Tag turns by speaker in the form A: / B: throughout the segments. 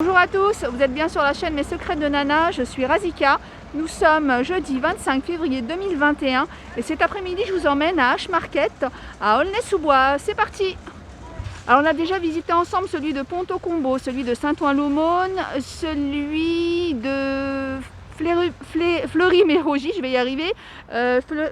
A: Bonjour à tous, vous êtes bien sur la chaîne Mes Secrets de Nana, je suis Razika. Nous sommes jeudi 25 février 2021 et cet après-midi je vous emmène à H-Market à Aulnay-sous-Bois. C'est parti! Alors on a déjà visité ensemble celui de Ponto-Combo, celui de Saint-Ouen-l'Aumône, celui de Fleury-Mérogis, je vais y arriver.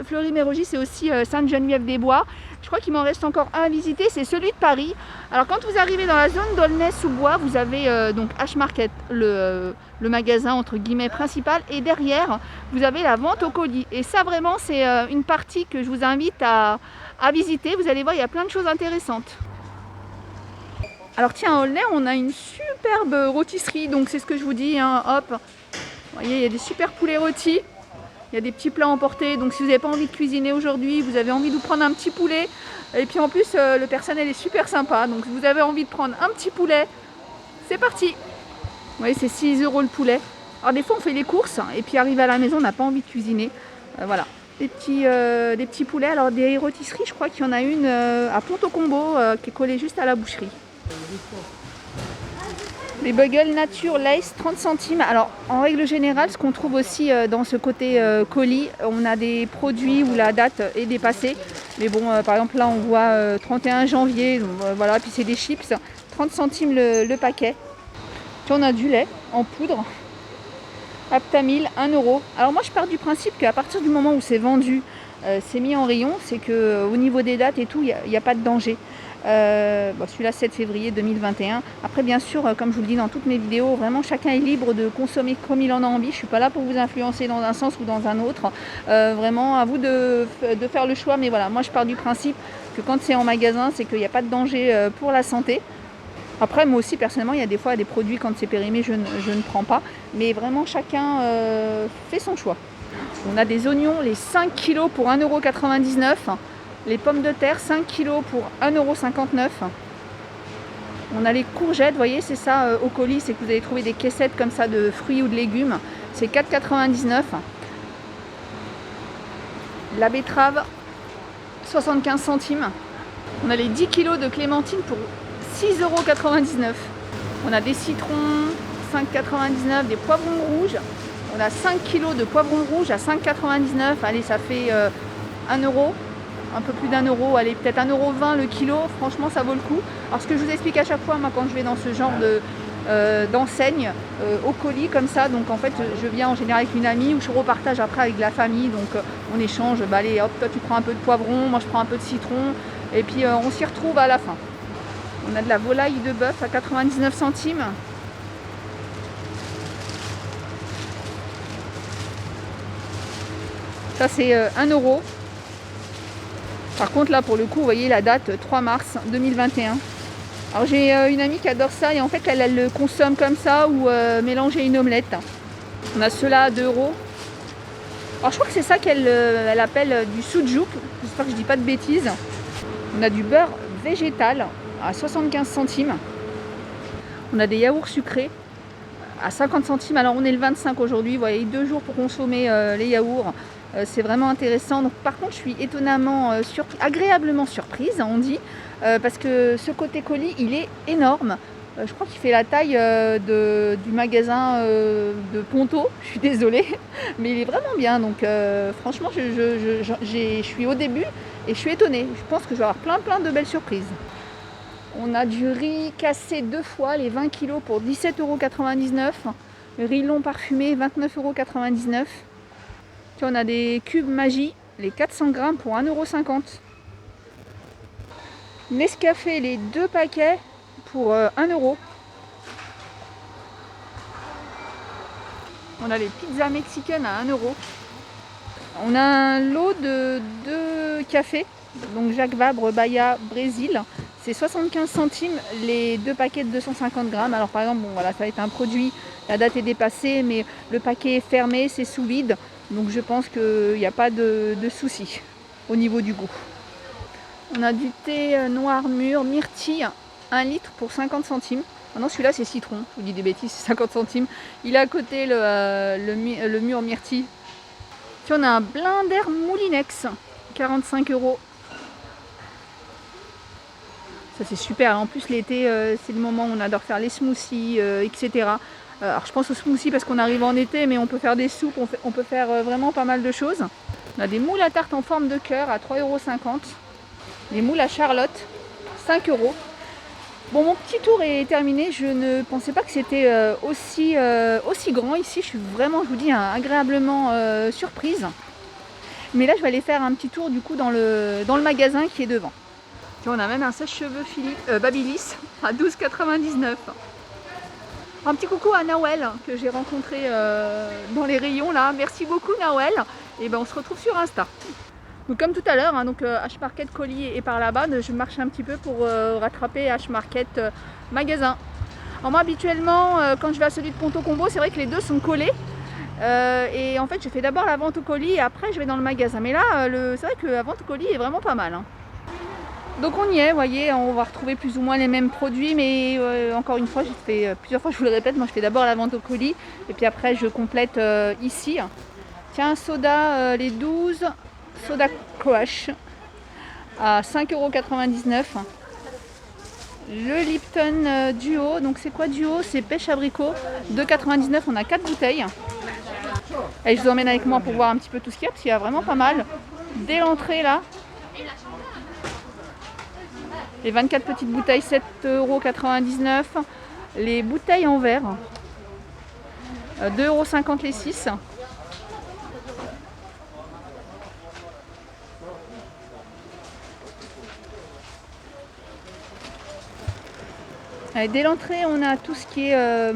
A: Fleury-Mérogis, c'est aussi Sainte-Geneviève-des-Bois. Je crois qu'il m'en reste encore un à visiter, c'est celui de Paris. Alors quand vous arrivez dans la zone d'Aulnay-sous-Bois, vous avez donc H-Market, le magasin entre guillemets principal, et derrière vous avez la vente au colis. Et ça vraiment c'est une partie que je vous invite à visiter. Vous allez voir, il y a plein de choses intéressantes. Alors tiens, à Aulnay, on a une superbe rôtisserie, donc c'est ce que je vous dis, hein, hop. Vous voyez, il y a des super poulets rôtis, il y a des petits plats emportés, donc si vous n'avez pas envie de cuisiner aujourd'hui, vous avez envie de vous prendre un petit poulet, et puis en plus, le personnel est super sympa, donc si vous avez envie de prendre un petit poulet, c'est parti. Vous voyez, c'est 6 € le poulet. Alors des fois, on fait les courses, et puis arrivé à la maison, on n'a pas envie de cuisiner. Voilà, des petits poulets. Alors des rôtisseries, je crois qu'il y en a une à Ponto-Combo, qui est collée juste à la boucherie. Les bagels nature Lace 30 centimes. Alors en règle générale, ce qu'on trouve aussi dans ce côté colis, on a des produits où la date est dépassée. Mais bon, par exemple là on voit 31 janvier, donc, voilà, puis c'est des chips, 30 centimes le paquet. Puis on a du lait en poudre, Aptamil, 1 €. Alors moi je pars du principe qu'à partir du moment où c'est vendu, c'est mis en rayon, c'est qu'au niveau des dates et tout, il n'y a pas de danger. Bon, celui-là 7 février 2021. Après bien sûr, comme je vous le dis dans toutes mes vidéos, vraiment chacun est libre de consommer comme il en a envie. Je ne suis pas là pour vous influencer dans un sens ou dans un autre. Vraiment à vous de faire le choix. Mais voilà, moi je pars du principe que quand c'est en magasin, c'est qu'il n'y a pas de danger pour la santé. Après moi aussi personnellement, il y a des fois des produits quand c'est périmé, je ne prends pas. Mais vraiment chacun fait son choix. On a des oignons, les 5 kg pour 1,99 €. Les pommes de terre, 5 kg pour 1,59 €. On a les courgettes, vous voyez, c'est ça au colis, c'est que vous allez trouver des caissettes comme ça de fruits ou de légumes. C'est 4,99 €. La betterave, 75 centimes. On a les 10 kg de clémentines pour 6,99 €. On a des citrons, 5,99 €, des poivrons rouges. On a 5 kg de poivrons rouges à 5,99 €. Allez, ça fait 1 €. Un peu plus d'1 €, allez, peut-être 1,20 € le kilo, franchement ça vaut le coup. Alors ce que je vous explique à chaque fois, moi quand je vais dans ce genre d'enseigne au colis comme ça, donc en fait je viens en général avec une amie ou je repartage après avec la famille, donc on échange, bah allez hop, toi tu prends un peu de poivron, moi je prends un peu de citron, et puis on s'y retrouve à la fin. On a de la volaille de bœuf à 99 centimes. Ça c'est 1 €. Par contre là pour le coup vous voyez la date 3 mars 2021. Alors j'ai une amie qui adore ça et en fait elle le consomme comme ça ou mélanger une omelette. On a ceux-là à 2 €. Alors je crois que c'est ça qu'elle appelle du soujouk, j'espère que je dis pas de bêtises. On a du beurre végétal à 75 centimes. On a des yaourts sucrés à 50 centimes. Alors on est le 25 aujourd'hui, vous voyez 2 jours pour consommer les yaourts. C'est vraiment intéressant. Donc, par contre, je suis étonnamment agréablement surprise, on dit, parce que ce côté colis, il est énorme. Je crois qu'il fait la taille du magasin de Ponto. Je suis désolée, mais il est vraiment bien. Donc, franchement, je suis au début et je suis étonnée. Je pense que je vais avoir plein de belles surprises. On a du riz cassé 2 fois, les 20 kg pour 17,99 €. Le riz long parfumé, 29,99 €. Puis on a des cubes Magie, les 400 grammes pour 1,50 €. Nescafé, les 2 paquets pour 1 €. On a les pizzas mexicaines à 1 €. On a un lot de 2 cafés, donc Jacques Vabre, Bahia, Brésil. C'est 75 centimes les 2 paquets de 250 grammes. Alors par exemple, bon, voilà, ça va être un produit, la date est dépassée, mais le paquet est fermé, c'est sous vide. Donc je pense qu'il n'y a pas de souci au niveau du goût. On a du thé noir mûr, myrtille, 1 litre pour 50 centimes. Ah non, celui-là c'est citron, je vous dis des bêtises, c'est 50 centimes. Il est à côté le mûr myrtille. Puis on a un Blinder Moulinex, 45 €. Ça c'est super. En plus l'été, c'est le moment où on adore faire les smoothies, etc. Alors je pense aux smoothies parce qu'on arrive en été, mais on peut faire des soupes, on peut faire vraiment pas mal de choses. On a des moules à tarte en forme de cœur à 3,50 €. Des moules à Charlotte, 5 €. Bon, mon petit tour est terminé. Je ne pensais pas que c'était aussi grand ici. Je suis vraiment, je vous dis, agréablement surprise. Mais là, je vais aller faire un petit tour du coup dans le magasin qui est devant. Tu vois, on a même un sèche-cheveux Babyliss à 12,99 €. Un petit coucou à Nawel que j'ai rencontré dans les rayons là. Merci beaucoup Nawel. Et ben on se retrouve sur Insta. Donc comme tout à l'heure, donc H-Market colis est par là-bas. Je marche un petit peu pour rattraper H-Market magasin. Alors moi habituellement quand je vais à celui de Ponto Combo, c'est vrai que les deux sont collés. Et en fait je fais d'abord la vente au colis et après je vais dans le magasin. Mais là c'est vrai que la vente au colis est vraiment pas mal. Hein. Donc on y est, vous voyez, on va retrouver plus ou moins les mêmes produits, mais encore une fois, j'ai fait plusieurs fois, je vous le répète, moi je fais d'abord la vente au colis et puis après je complète ici. Tiens, soda, les 12, soda crush à 5,99 €. Le Lipton Duo, donc c'est quoi Duo? C'est pêche abricot, 2,99 €, on a 4 bouteilles. Et je vous emmène avec moi pour voir un petit peu tout ce qu'il y a, parce qu'il y a vraiment pas mal. Dès l'entrée là, les 24 petites bouteilles, 7,99 €. Les bouteilles en verre, 2,50 € les 6. Allez, dès l'entrée, on a tout ce qui est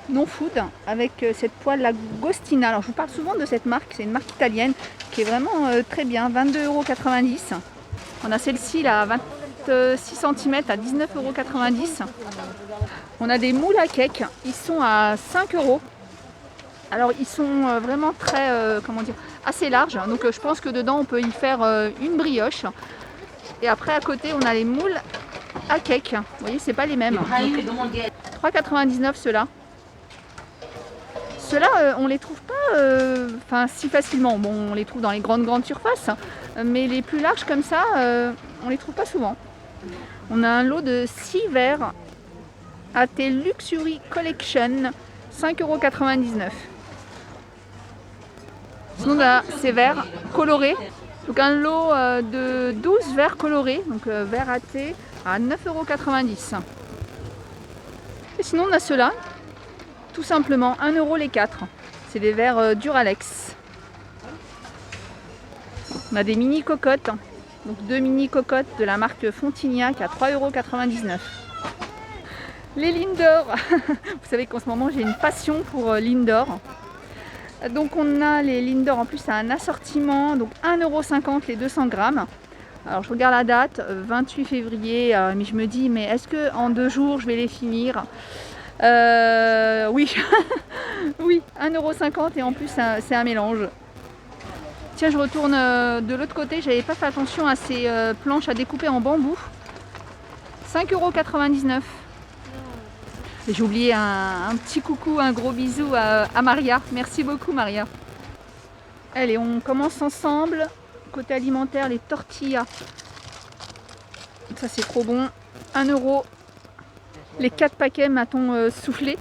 A: non-food avec cette poêle la Gostina. Alors, je vous parle souvent de cette marque, c'est une marque italienne qui est vraiment très bien, 22,90 €. On a celle-ci là, 26 cm à 19,90 €. On a des moules à cake, ils sont à 5 €. Alors ils sont vraiment très, comment dire, assez larges. Donc je pense que dedans on peut y faire une brioche. Et après à côté on a les moules à cake. Vous voyez, c'est pas les mêmes. 3,99 € ceux-là. Ceux-là, on les trouve pas si facilement. Bon, on les trouve dans les grandes surfaces, mais les plus larges comme ça, on les trouve pas souvent. On a un lot de 6 verres AT Luxury Collection, 5,99 €. Sinon on a ces verres colorés. Donc un lot de 12 verres colorés, donc verre AT à 9,90 €. Et sinon on a ceux-là, tout simplement 1 € les 4. C'est des verres Duralex. On a des mini cocottes, donc 2 mini cocottes de la marque Fontignac à 3,99 €. Les Lindor, vous savez qu'en ce moment j'ai une passion pour Lindor. Donc on a les Lindor en plus à un assortiment, donc 1,50 € les 200 grammes. Alors je regarde la date, 28 février, mais je me dis mais est-ce que en 2 jours je vais les finir? Oui, oui, 1,50 € et en plus c'est un mélange. Tiens, je retourne de l'autre côté, j'avais pas fait attention à ces planches à découper en bambou. 5,99 €. Et j'ai oublié un petit coucou, un gros bisou à Maria. Merci beaucoup Maria. Allez, on commence ensemble. Côté alimentaire, les tortillas. Ça c'est trop bon. 1 € les 4 paquets m'a-t-on soufflé.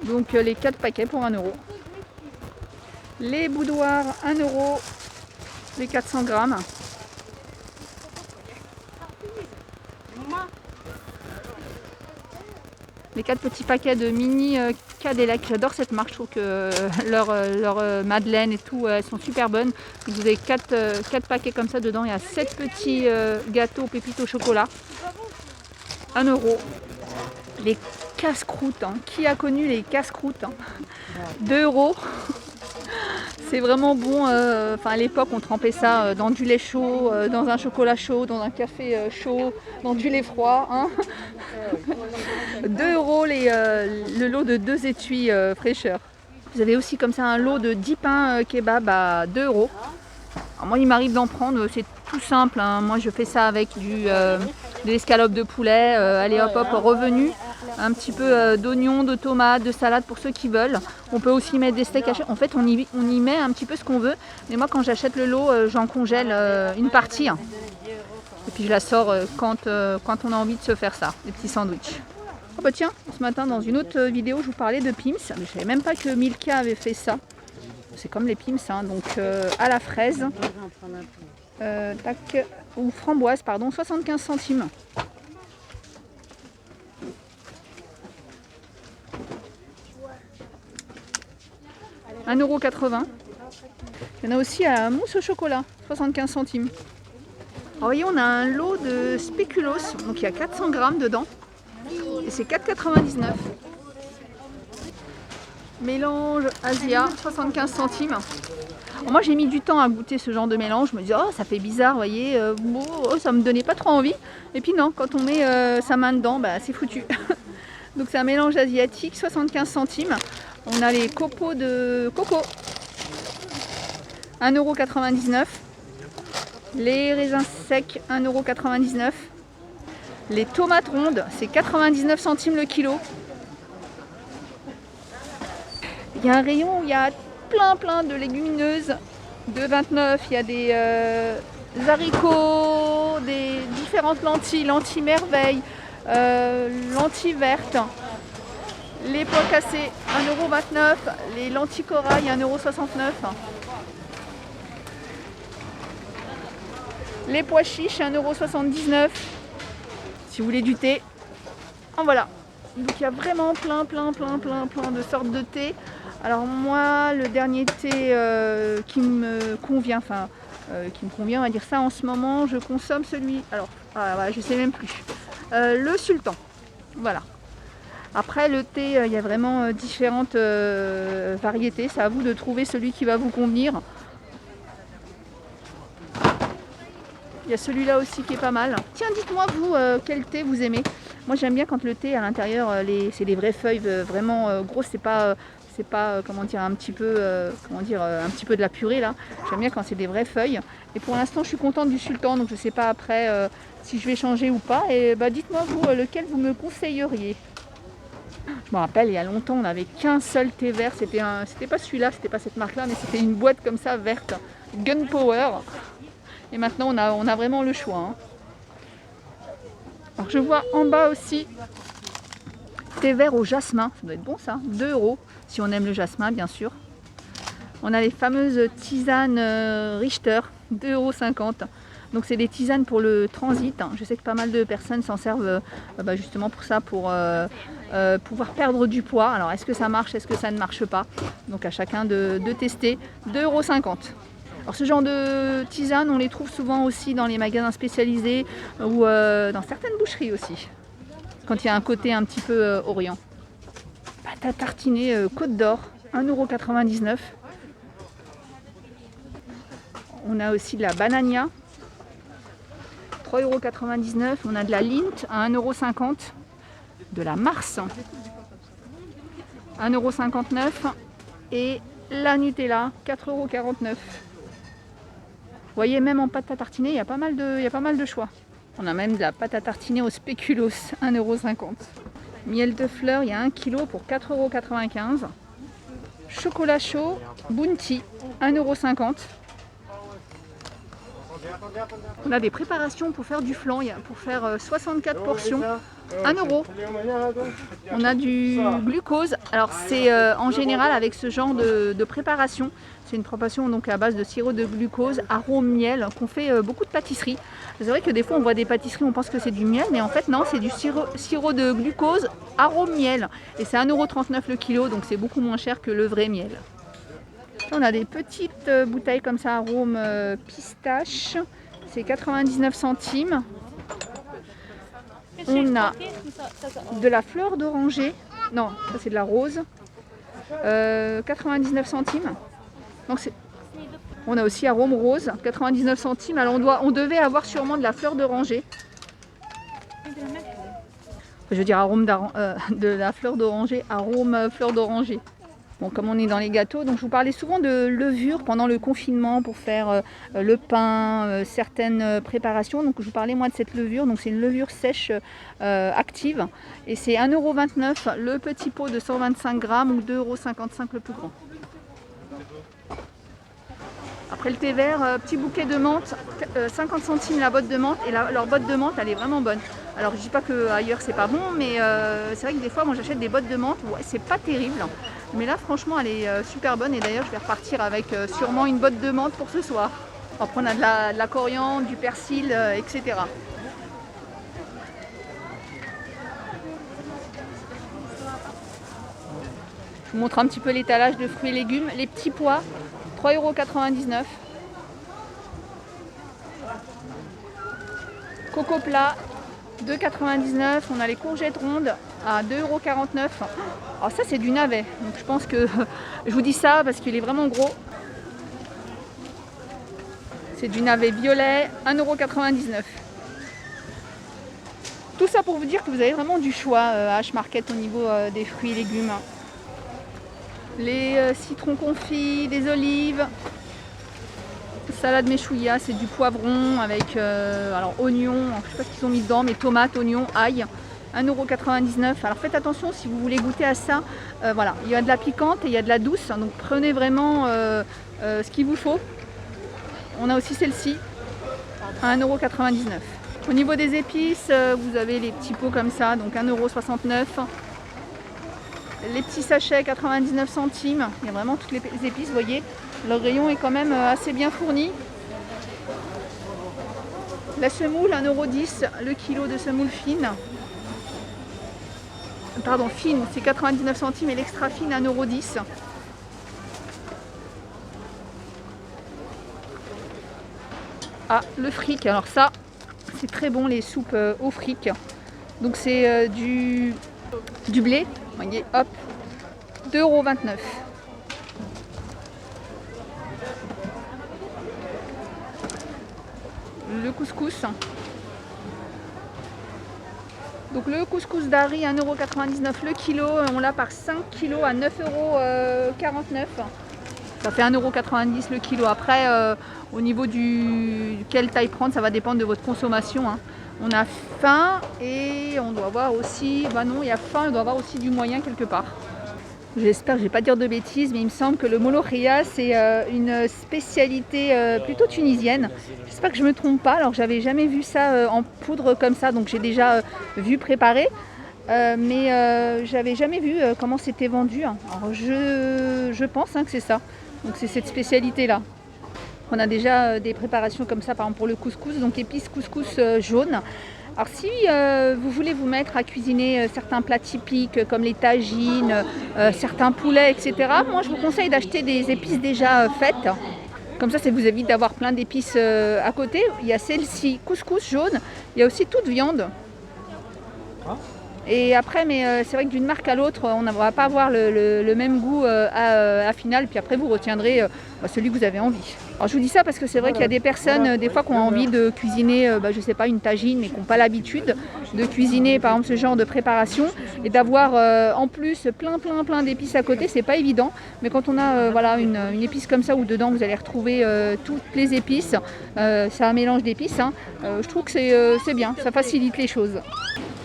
A: Donc les 4 paquets pour 1 €. Les boudoirs, 1 € les 400 grammes. Les 4 petits paquets de mini Cadillac, j'adore cette marque, je trouve que leur madeleine et tout, elles sont super bonnes. Donc vous avez 4 paquets comme ça, dedans il y a 7 petits gâteaux pépites au chocolat. 1 €. Les casse-croûtes, hein. Qui a connu les casse-croûtes, hein. 2 €. C'est vraiment bon, à l'époque on trempait ça dans du lait chaud, dans un chocolat chaud, dans un café chaud, dans du lait froid. Hein. 2 € le lot de 2 étuis fraîcheur. Vous avez aussi comme ça un lot de 10 pains kebab à 2 €. Alors moi il m'arrive d'en prendre, c'est tout simple, hein. Moi je fais ça avec de l'escalope de poulet, allez hop hop, revenu. Un petit peu d'oignons, de tomates, de salade pour ceux qui veulent. On peut aussi mettre des steaks hachés. En fait, on y met un petit peu ce qu'on veut. Mais moi, quand j'achète le lot, j'en congèle une partie. Et puis je la sors quand on a envie de se faire ça, des petits sandwichs. Oh bah tiens, ce matin dans une autre vidéo je vous parlais de Pim's, mais je savais même pas que Milka avait fait ça. C'est comme les Pim's, hein, donc à la fraise, tac, ou framboise, pardon, 75 centimes. €1,80. Il y en a aussi à mousse au chocolat, 75 centimes. Alors, voyez, on a un lot de spéculoos, donc il y a 400 grammes dedans, et c'est 4,99 €. Mélange Asia, 75 centimes. Alors, moi j'ai mis du temps à goûter ce genre de mélange, je me dis oh ça fait bizarre, vous voyez, ça me donnait pas trop envie. Et puis non, quand on met sa main dedans, bah, c'est foutu. Donc c'est un mélange asiatique, 75 centimes. On a les copeaux de coco, 1,99 €. Les raisins secs, 1,99 €. Les tomates rondes, c'est 99 centimes le kilo. Il y a un rayon où il y a plein de légumineuses, 2,29 €. Il y a des haricots, des différentes lentilles, lentilles merveille, lentilles vertes. Les pois cassés, 1,29 €. Les lentilles corail, 1,69 €. Les pois chiches, 1,79 €. Si vous voulez du thé, en voilà. Donc il y a vraiment plein de sortes de thé. Alors moi, le dernier thé qui me convient, on va dire ça en ce moment, je consomme celui, alors je sais même plus, le sultan. Voilà. Après le thé, il y a vraiment différentes variétés, c'est à vous de trouver celui qui va vous convenir. Il y a celui-là aussi qui est pas mal. Tiens, dites-moi vous, quel thé vous aimez. Moi j'aime bien quand le thé à l'intérieur, c'est des vraies feuilles vraiment grosses, c'est pas comment dire, un petit peu un petit peu de la purée là. J'aime bien quand c'est des vraies feuilles. Et pour l'instant je suis contente du sultan, donc je sais pas après si je vais changer ou pas. Et bah dites-moi vous lequel vous me conseilleriez. Je me rappelle il y a longtemps on n'avait qu'un seul thé vert, c'était pas celui-là, c'était pas cette marque là, mais c'était une boîte comme ça verte, Gunpower. Et maintenant on a vraiment le choix, hein. Alors je vois en bas aussi thé vert au jasmin, ça doit être bon ça, 2 €, si on aime le jasmin bien sûr. On a les fameuses tisanes Richter, 2,50 €. Donc c'est des tisanes pour le transit. Je sais que pas mal de personnes s'en servent justement pour ça, pour pouvoir perdre du poids. Alors est-ce que ça marche, est-ce que ça ne marche pas? Donc à chacun de tester, 2,50 €. Alors ce genre de tisanes, on les trouve souvent aussi dans les magasins spécialisés ou dans certaines boucheries aussi, quand il y a un côté un petit peu orient. Pâte à tartiner Côte d'Or, 1,99 €. On a aussi de la banania, 3,99 €. On a de la Lindt à 1,50 €. De la Mars, 1,59 €. Et la Nutella, 4,49 €. Vous voyez, même en pâte à tartiner, il y a pas mal de choix. On a même de la pâte à tartiner au spéculoos, 1,50 €. Miel de fleurs, il y a 1 kg pour 4,95 €. Chocolat chaud, Bounty, 1,50 €. On a des préparations pour faire du flan, pour faire 64 portions, 1 €. On a du glucose. Alors c'est en général avec ce genre de préparation, c'est une préparation donc à base de sirop de glucose, arôme miel, qu'on fait beaucoup de pâtisseries. C'est vrai que des fois on voit des pâtisseries, on pense que c'est du miel, mais en fait non, c'est du sirop de glucose, arôme miel. Et c'est 1,39 € le kilo, donc c'est beaucoup moins cher que le vrai miel. On a des petites bouteilles comme ça, arôme pistache, c'est 99 centimes. On a de la fleur d'oranger, non, ça c'est de la rose, 99 centimes. Donc on a aussi arôme rose, 99 centimes. Alors on devait avoir sûrement de la fleur d'oranger. Je veux dire arôme de la fleur d'oranger, arôme fleur d'oranger. Bon, comme on est dans les gâteaux, donc je vous parlais souvent de levure pendant le confinement pour faire le pain, certaines préparations. Donc je vous parlais moi de cette levure, donc c'est une levure sèche active et c'est 1,29 € le petit pot de 125 grammes ou 2,55 € le plus grand. Alors Après le thé vert, petit bouquet de menthe, 50 centimes la botte de menthe. Et leur botte de menthe, elle est vraiment bonne. Alors je dis pas qu'ailleurs c'est pas bon, mais c'est vrai que des fois moi j'achète des bottes de menthe, ouais, c'est pas terrible. Mais là franchement elle est super bonne et d'ailleurs je vais repartir avec sûrement une botte de menthe pour ce soir. Après on a de la coriandre, du persil, etc. Je vous montre un petit peu l'étalage de fruits et légumes. Les petits pois, 3,99 €. Coco plat, 2,99 €. On a les courgettes rondes à 2,49 €. Alors ça c'est du navet. Donc je pense que je vous dis ça parce qu'il est vraiment gros. C'est du navet violet, 1,99 €. Tout ça pour vous dire que vous avez vraiment du choix à H-Market au niveau des fruits et légumes. Les citrons confits, des olives, salade méchouilla, c'est du poivron avec alors oignons, je ne sais pas ce qu'ils ont mis dedans, mais tomates, oignons, ail, 1,99 €. Alors faites attention si vous voulez goûter à ça, voilà, il y a de la piquante et il y a de la douce, donc prenez vraiment ce qu'il vous faut. On a aussi celle-ci à 1,99 €. Au niveau des épices, vous avez les petits pots comme ça, donc 1,69 €. Les petits sachets 99 centimes, il y a vraiment toutes les épices, vous voyez, le rayon est quand même assez bien fourni. La semoule 1,10 € le kilo de semoule fine. Pardon, fine, c'est 99 centimes et l'extra fine 1,10 €. Ah, le fric, alors ça, c'est très bon les soupes au fric. Donc c'est du blé, vous voyez, hop, 2,29 €. Le couscous. Donc le couscous d'Ari, 1,99 € le kilo. On l'a par 5 kilos à 9,49 €. Ça fait 1,90 € le kilo. Après, au niveau quelle taille prendre, ça va dépendre de votre consommation. Hein. On a faim et on doit avoir aussi... Bah non, il y a faim, on doit avoir aussi du moyen quelque part. J'espère que je ne vais pas dire de bêtises, mais il me semble que le molokhia, c'est une spécialité plutôt tunisienne. J'espère que je ne me trompe pas, alors j'avais jamais vu ça en poudre comme ça, donc j'ai déjà vu préparer. Mais j'avais jamais vu comment c'était vendu. Alors je pense que c'est ça. Donc c'est cette spécialité-là. On a déjà des préparations comme ça, par exemple pour le couscous, donc épices couscous jaune. Alors si vous voulez vous mettre à cuisiner certains plats typiques comme les tagines, certains poulets, etc., moi je vous conseille d'acheter des épices déjà faites. Comme ça vous évite d'avoir plein d'épices à côté. Il y a celle-ci, couscous jaune, il y a aussi toute viande. Et après, mais c'est vrai que d'une marque à l'autre, on ne va pas avoir le même goût à final. Puis après, vous retiendrez celui que vous avez envie. Alors je vous dis ça parce que c'est vrai qu'il y a des personnes, des fois, qui ont envie de cuisiner, je ne sais pas, une tagine, mais qui n'ont pas l'habitude de cuisiner, par exemple, ce genre de préparation. Et d'avoir en plus plein d'épices à côté, c'est pas évident. Mais quand on a voilà, une épice comme ça, où dedans, vous allez retrouver toutes les épices, c'est un mélange d'épices, hein, je trouve que c'est bien, ça facilite les choses.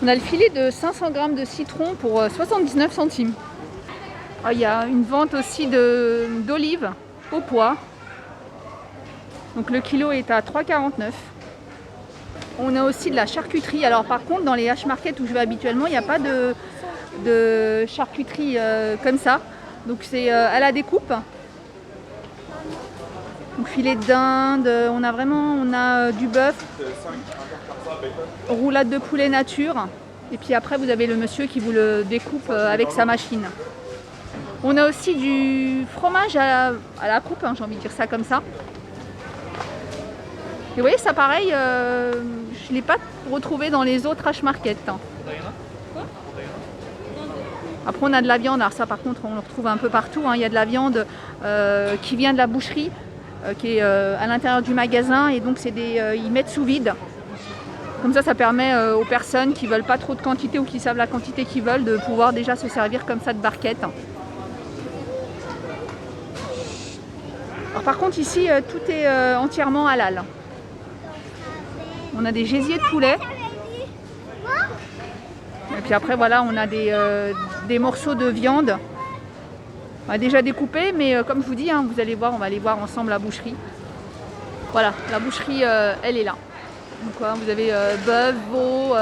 A: On a le filet de 500 g de citron pour 79 centimes. Ah, il y a une vente aussi d'olives au pois. Donc le kilo est à 3,49 €. On a aussi de la charcuterie. Alors par contre, dans les H-Market où je vais habituellement, il n'y a pas de charcuterie comme ça. Donc c'est à la découpe. Donc filet de dinde, on a du bœuf, roulade de poulet nature. Et puis après, vous avez le monsieur qui vous le découpe avec sa machine. On a aussi du fromage à la coupe, hein, j'ai envie de dire ça comme ça. Et vous voyez, ça pareil, je ne l'ai pas retrouvé dans les autres H-Market. Hein. Après, on a de la viande. Alors ça, par contre, on le retrouve un peu partout. Hein. Il y a de la viande qui vient de la boucherie, qui est à l'intérieur du magasin. Et donc, ils mettent sous vide. Comme ça permet aux personnes qui ne veulent pas trop de quantité ou qui savent la quantité qu'ils veulent de pouvoir déjà se servir comme ça de barquette. Alors par contre ici tout est entièrement halal. On a des gésiers de poulet. Et puis après voilà, on a des morceaux de viande déjà découpés, mais comme je vous dis, hein, vous allez voir, on va aller voir ensemble la boucherie. Voilà, la boucherie, elle est là. Donc, vous avez bœuf, veau,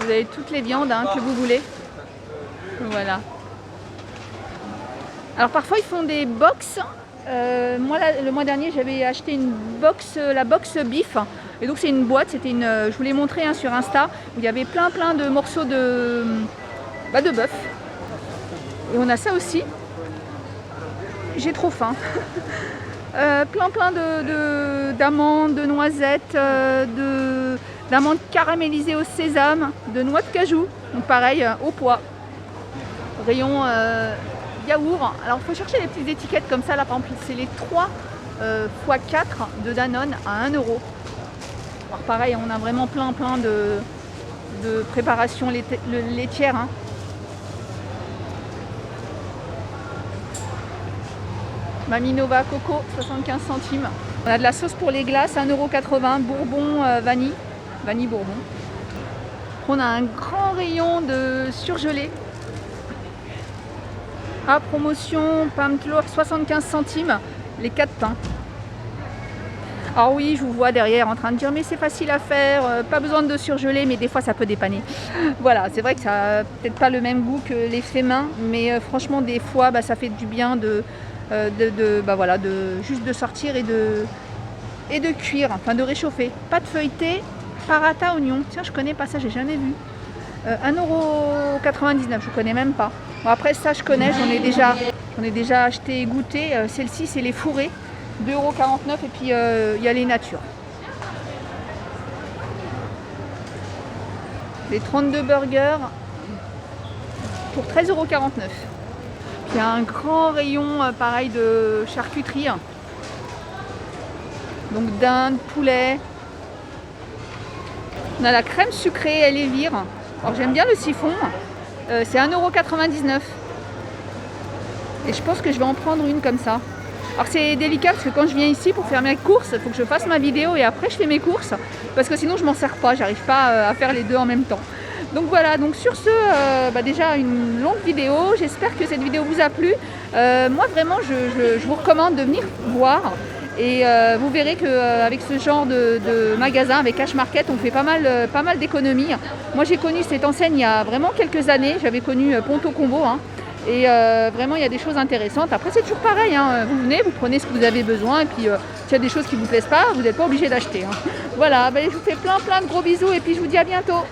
A: vous avez toutes les viandes hein, que vous voulez. Voilà. Alors parfois ils font des box. Moi le mois dernier j'avais acheté une box, la box beef. Et donc c'est une boîte, je vous l'ai montré hein, sur Insta, où il y avait plein de morceaux de bœuf. Et on a ça aussi. J'ai trop faim. Plein d'amandes, de noisettes, d'amandes caramélisées au sésame, de noix de cajou. Donc pareil, au poids. Rayon yaourt. Alors il faut chercher les petites étiquettes comme ça. Là par exemple c'est les 3 x 4 de Danone à 1 €. Alors pareil, on a vraiment plein de préparations laitières. Hein. Maminova Coco, 75 centimes. On a de la sauce pour les glaces, 1,80 €, Bourbon vanille Bourbon. On a un grand rayon de surgelé. À promotion, pain de chlore, 75 centimes, les 4 pains. Alors oui, je vous vois derrière en train de dire mais c'est facile à faire, pas besoin de surgeler, mais des fois ça peut dépanner. Voilà, c'est vrai que ça n'a peut-être pas le même goût que les faits main, mais franchement des fois ça fait du bien juste de sortir et de cuire, enfin de réchauffer. Pas de feuilleté, paratha oignon. Tiens, je connais pas ça, j'ai jamais vu. 1,99 €, je connais même pas. Bon, après ça je connais, j'en ai déjà acheté et goûté. Celle-ci c'est les fourrés, 2,49 € et puis il y a les natures. Les 32 burgers pour 13,49 €. Il y a un grand rayon pareil de charcuterie. Donc dinde, poulet. On a la crème sucrée, elle est vire. Alors j'aime bien le siphon. C'est 1,99 €. Et je pense que je vais en prendre une comme ça. Alors c'est délicat parce que quand je viens ici pour faire mes courses, il faut que je fasse ma vidéo et après je fais mes courses. Parce que sinon je m'en sers pas, j'arrive pas à faire les deux en même temps. Donc voilà, donc sur ce, déjà une longue vidéo. J'espère que cette vidéo vous a plu. Moi vraiment je vous recommande de venir voir. Et vous verrez qu'avec ce genre de magasin, avec H-Market, on fait pas mal d'économies. Moi j'ai connu cette enseigne il y a vraiment quelques années, j'avais connu Ponto Combo. Hein, et vraiment il y a des choses intéressantes. Après c'est toujours pareil, hein, vous venez, vous prenez ce que vous avez besoin. Et puis s'il y a des choses qui ne vous plaisent pas, vous n'êtes pas obligé d'acheter. Hein. Voilà, je vous fais plein de gros bisous et puis je vous dis à bientôt.